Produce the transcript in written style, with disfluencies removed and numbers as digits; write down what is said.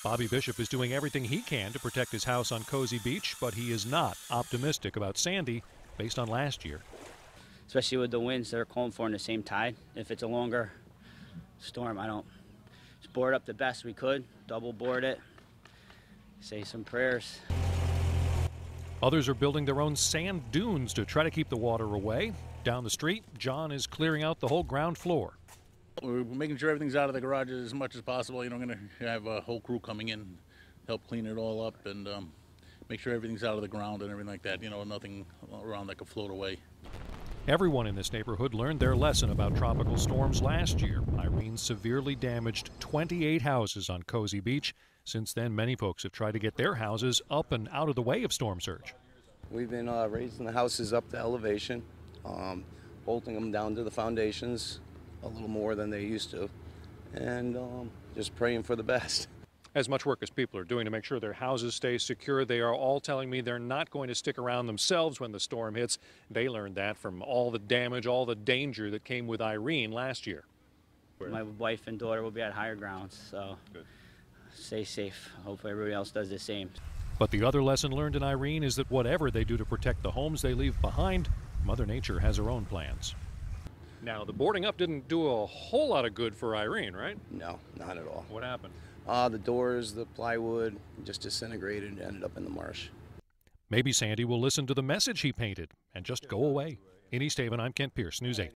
Bobby Bishop is doing everything he can to protect his house on Cosey Beach, but he is not optimistic about Sandy based on last year. Especially with the winds they're calling for in the same tide. If it's a longer storm, just board up the best we could, double board it, say some prayers. Others are building their own sand dunes to try to keep the water away. Down the street, John is clearing out the whole ground floor. We're making sure everything's out of the garages as much as possible. I'm going to have a whole crew coming in, help clean it all up, and make sure everything's out of the ground and everything like that. Nothing around that could float away. Everyone in this neighborhood learned their lesson about tropical storms last year. Irene severely damaged 28 houses on Cosey Beach. Since then, many folks have tried to get their houses up and out of the way of storm surge. We've been raising the houses up to elevation, bolting them down to the foundations a little more than they used to, and just praying for the best. As much work as people are doing to make sure their houses stay secure, they are all telling me they're not going to stick around themselves when the storm hits. They learned that from all the damage, all the danger that came with Irene last year. My wife and daughter will be at higher grounds, so good. Stay safe. Hopefully everybody else does the same. But the other lesson learned in Irene is that whatever they do to protect the homes they leave behind, Mother Nature has her own plans. Now, the boarding up didn't do a whole lot of good for Irene, right? No, not at all. What happened? The doors, the plywood just disintegrated and ended up in the marsh. Maybe Sandy will listen to the message he painted and just go away. In East Haven, I'm Kent Pierce, News 8.